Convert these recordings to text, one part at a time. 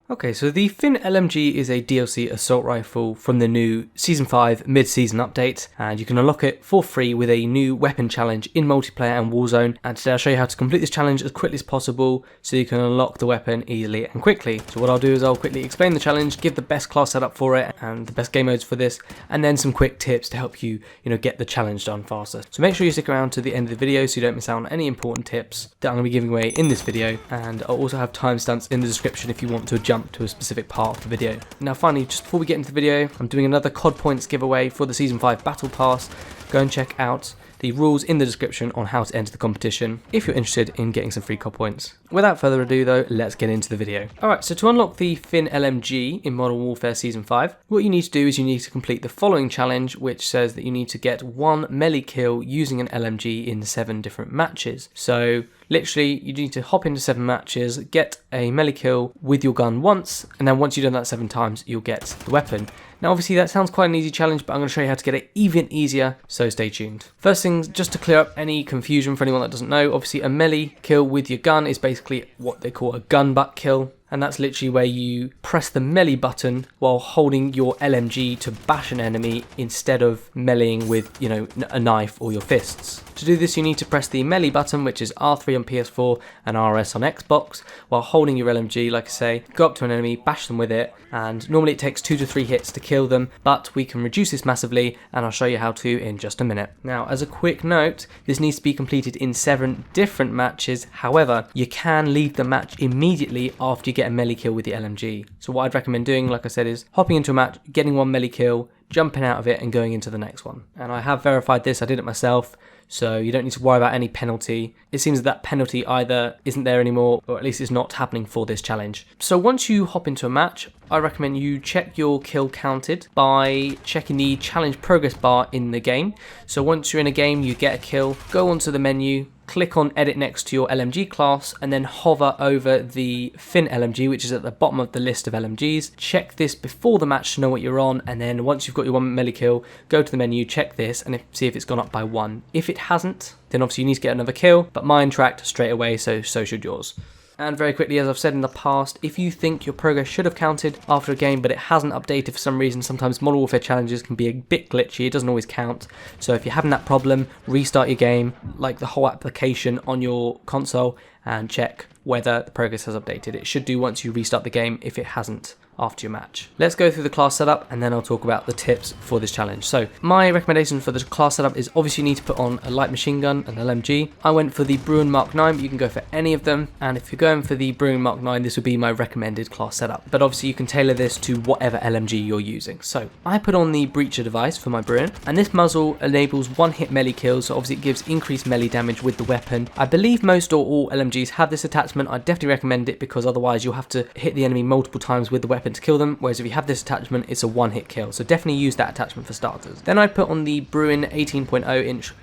Okay, so the Finn Lmg is a DLC assault rifle from the new Season 5 mid-season update, and you can unlock it for free with a new weapon challenge in multiplayer and Warzone. And today I'll show you how to complete this challenge as quickly as possible so you can unlock the weapon easily and quickly. So what I'll do is I'll quickly explain the challenge, give the best class setup for it and the best game modes for this, and then some quick tips to help you, get the challenge done faster. So make sure you stick around to the end of the video so you don't miss out on any important tips that I'm going to be giving away in this video, and I'll also have timestamps in the description if you want to jump to a specific part of the video. Now finally, just before we get into the video, I'm doing another COD Points giveaway for the Season 5 Battle Pass. Go and check out the rules in the description on how to enter the competition if you're interested in getting some free COD points. Without further ado though, let's get into the video. Alright, so to unlock the Finn Lmg in Modern Warfare Season 5, what you need to do is you need to complete the following challenge, which says that you need to get 1 melee kill using an LMG in 7 different matches. So literally, you need to hop into 7 matches, get a melee kill with your gun once, and then once you've done that 7 times, you'll get the weapon. Now obviously that sounds quite an easy challenge, but I'm going to show you how to get it even easier, so stay tuned. First things, just to clear up any confusion for anyone that doesn't know, obviously a melee kill with your gun is basically what they call a gun butt kill. And that's literally where you press the melee button while holding your LMG to bash an enemy instead of meleeing with, a knife or your fists. To do this, you need to press the melee button, which is R3 on PS4 and RS on Xbox, while holding your LMG, like I say, go up to an enemy, bash them with it, and normally it takes 2 to 3 hits to kill them, but we can reduce this massively, and I'll show you how to in just a minute. Now, as a quick note, this needs to be completed in 7 different matches. However, you can leave the match immediately after you get a melee kill with the LMG. So what I'd recommend doing, like I said, is hopping into a match, getting 1 melee kill, jumping out of it and going into the next one. And I have verified this, I did it myself, so you don't need to worry about any penalty. It seems that penalty either isn't there anymore, or at least it's not happening for this challenge. So once you hop into a match, I recommend you check your kill counted by checking the challenge progress bar in the game. So once you're in a game, you get a kill, go onto the menu, click on edit next to your LMG class, and then hover over the Finn Lmg, which is at the bottom of the list of LMGs. Check this before the match to know what you're on, and then once you've got your 1 melee kill, go to the menu, check this, and see if it's gone up by 1. If it hasn't, then obviously you need to get another kill, but mine tracked straight away, so should yours. And very quickly, as I've said in the past, if you think your progress should have counted after a game but it hasn't updated for some reason, sometimes Modern Warfare challenges can be a bit glitchy, it doesn't always count. So if you're having that problem, restart your game, like the whole application on your console, and check whether the progress has updated. It should do once you restart the game if it hasn't after your match. Let's go through the class setup and then I'll talk about the tips for this challenge. So my recommendation for the class setup is obviously you need to put on a light machine gun, an LMG. I went for the Bruin Mark 9, but you can go for any of them. And if you're going for the Bruin Mark 9, this would be my recommended class setup. But obviously you can tailor this to whatever LMG you're using. So I put on the breacher device for my Bruin, and this muzzle enables 1-hit melee kills, so obviously it gives increased melee damage with the weapon. I believe most or all LMGs have this attachment. I definitely recommend it because otherwise you'll have to hit the enemy multiple times with the weapon to kill them, whereas if you have this attachment, it's a 1-hit kill, so definitely use that attachment for starters. Then I put on the Bruin 18.0 inch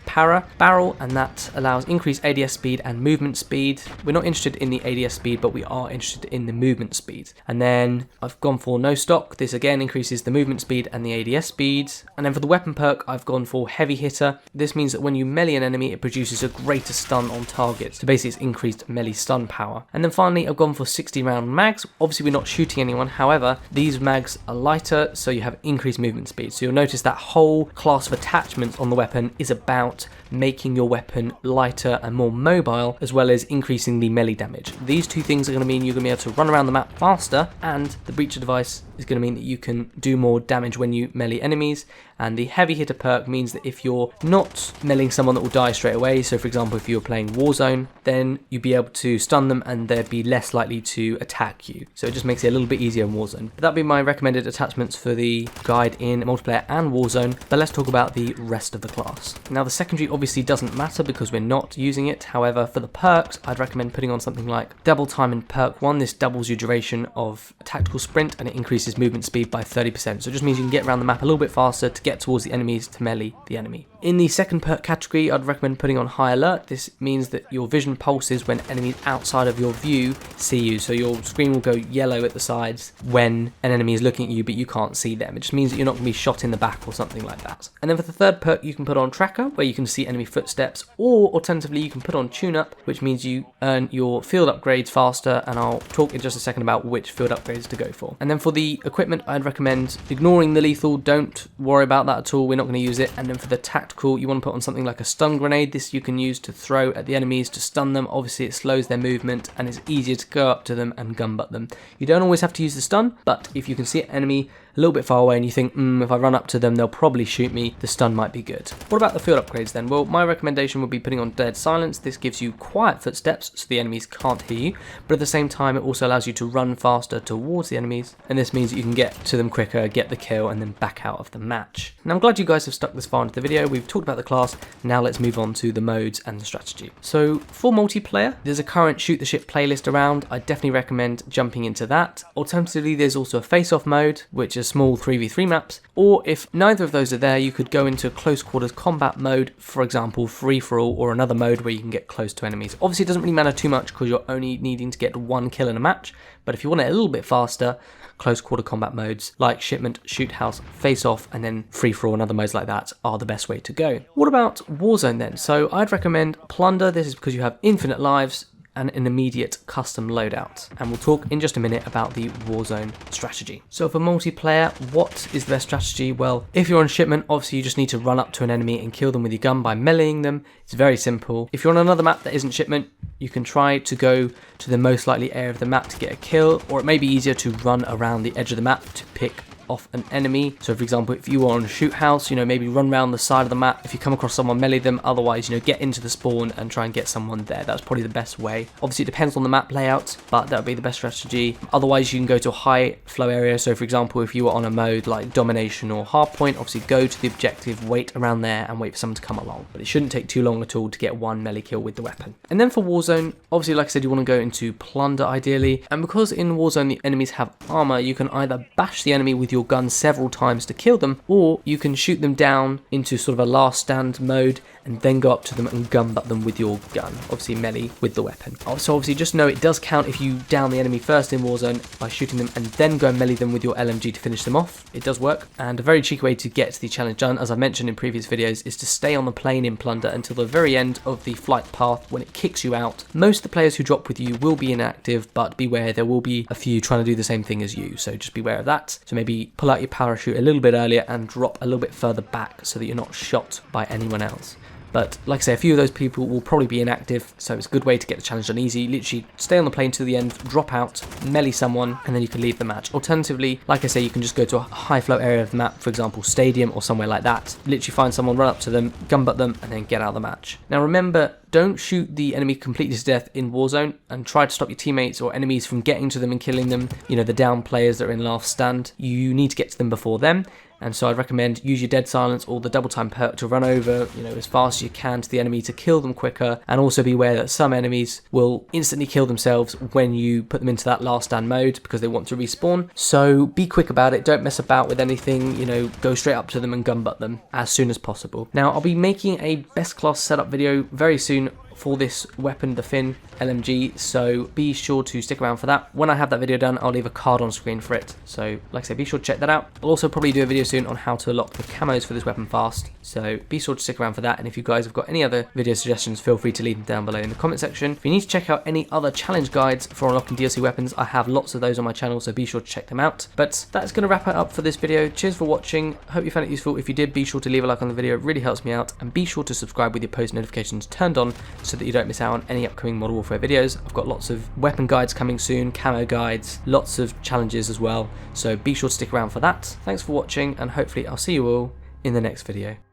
barrel, and that allows increased ADS speed and movement speed. We're not interested in the ADS speed, but we are interested in the movement speed. And then I've gone for no stock. This again increases the movement speed and the ADS speeds. And then for the weapon perk, I've gone for heavy hitter. This means that when you melee an enemy, it produces a greater stun on targets. So basically it's increased melee stun power. And then finally, I've gone for 60 round mags. Obviously we're not shooting anyone, however, these mags are lighter, so you have increased movement speed. So you'll notice that whole class of attachments on the weapon is about making your weapon lighter and more mobile, as well as increasing the melee damage. These two things are going to mean you're going to be able to run around the map faster, and the breacher device is going to mean that you can do more damage when you melee enemies. And the heavy hitter perk means that if you're not meleeing someone that will die straight away, so for example if you're playing Warzone, then you'd be able to stun them and they'd be less likely to attack you. So it just makes it a little bit easier in Warzone. But that'd be my recommended attachments for the guide in multiplayer and Warzone. But let's talk about the rest of the class. Now the secondary obviously doesn't matter because we're not using it. However, for the perks, I'd recommend putting on something like double time in perk 1. This doubles your duration of tactical sprint and it increases movement speed by 30%. So it just means you can get around the map a little bit faster to get get towards the enemies to melee the enemy. In the second perk category, I'd recommend putting on High Alert. This means that your vision pulses when enemies outside of your view see you, so your screen will go yellow at the sides when an enemy is looking at you but you can't see them. It just means that you're not going to be shot in the back or something like that. And then for the third perk, you can put on Tracker, where you can see enemy footsteps, or alternatively you can put on Tune Up, which means you earn your field upgrades faster, and I'll talk in just a second about which field upgrades to go for. And then for the equipment, I'd recommend ignoring the lethal. Don't worry about that at all, we're not going to use it. And then for the tactical, you want to put on something like a stun grenade. This you can use to throw at the enemies to stun them. Obviously it slows their movement and it's easier to go up to them and gunbutt them. You don't always have to use the stun, but if you can see an enemy a little bit far away and you think, if I run up to them they'll probably shoot me, the stun might be good. What about the field upgrades then? Well, my recommendation would be putting on Dead Silence. This gives you quiet footsteps so the enemies can't hear you, but at the same time it also allows you to run faster towards the enemies, and this means that you can get to them quicker, get the kill, and then back out of the match. Now I'm glad you guys have stuck this far into the video. We've talked about the class, now let's move on to the modes and the strategy. So for multiplayer, there's a current Shoot the Ship playlist around. I definitely recommend jumping into that. Alternatively, there's also a face-off mode, which is small 3v3 maps, or if neither of those are there, you could go into close quarters combat mode, for example free-for-all, or another mode where you can get close to enemies. Obviously it doesn't really matter too much because you're only needing to get one kill in a match, but if you want it a little bit faster, close quarter combat modes like Shipment, Shoot House, Face Off, and then Free-for-all and other modes like that are the best way to go. What about Warzone then? So I'd recommend Plunder. This is because you have infinite lives and an immediate custom loadout. And we'll talk in just a minute about the Warzone strategy. So for multiplayer, what is the best strategy? Well, if you're on Shipment, obviously you just need to run up to an enemy and kill them with your gun by meleeing them. It's very simple. If you're on another map that isn't Shipment, you can try to go to the most likely area of the map to get a kill, or it may be easier to run around the edge of the map to pick off an enemy. So for example, if you are on a Shoot House, maybe run around the side of the map. If you come across someone, melee them. Otherwise, get into the spawn and try and get someone there. That's probably the best way. Obviously it depends on the map layout, but that would be the best strategy. Otherwise you can go to a high flow area. So for example, if you were on a mode like Domination or Hardpoint, obviously go to the objective, wait around there and wait for someone to come along. But it shouldn't take too long at all to get one melee kill with the weapon. And then for Warzone, obviously like I said, you want to go into Plunder ideally. And because in Warzone the enemies have armor, you can either bash the enemy with your gun several times to kill them, or you can shoot them down into sort of a last stand mode and then go up to them and gunbutt them with your gun, obviously melee with the weapon. So obviously just know it does count if you down the enemy first in Warzone by shooting them and then go and melee them with your LMG to finish them off. It does work, and a very cheeky way to get the challenge done, as I mentioned in previous videos, is to stay on the plane in Plunder until the very end of the flight path when it kicks you out. Most of the players who drop with you will be inactive, but beware, there will be a few trying to do the same thing as you, so just beware of that. So maybe pull out your parachute a little bit earlier and drop a little bit further back so that you're not shot by anyone else. But like I say, a few of those people will probably be inactive, so it's a good way to get the challenge done easy. Literally stay on the plane to the end, drop out, melee someone, and then you can leave the match. Alternatively, like I say, you can just go to a high flow area of the map, for example stadium or somewhere like that. Literally find someone, run up to them, gunbutt them, and then get out of the match. Now remember, don't shoot the enemy completely to death in Warzone, and try to stop your teammates or enemies from getting to them and killing them. The down players that are in last stand, you need to get to them before them. And so I'd recommend use your Dead Silence or the double time perk to run over, as fast as you can to the enemy to kill them quicker. And also be aware that some enemies will instantly kill themselves when you put them into that last stand mode because they want to respawn. So be quick about it, don't mess about with anything, go straight up to them and gunbutt them as soon as possible. Now I'll be making a best class setup video very soon for this weapon, the Finn Lmg, so be sure to stick around for that. When I have that video done, I'll leave a card on screen for it, so like I say, be sure to check that out. I'll also probably do a video soon on how to unlock the camos for this weapon fast, so be sure to stick around for that. And if you guys have got any other video suggestions, feel free to leave them down below in the comment section. If you need to check out any other challenge guides for unlocking DLC weapons, I have lots of those on my channel, so be sure to check them out. But that's going to wrap it up for this video. Cheers for watching, hope you found it useful. If you did, be sure to leave a like on the video, it really helps me out, and be sure to subscribe with your post notifications turned on so that you don't miss out on any upcoming Modern Warfare videos. I've got lots of weapon guides coming soon, camo guides, lots of challenges as well, so be sure to stick around for that. Thanks for watching, and hopefully I'll see you all in the next video.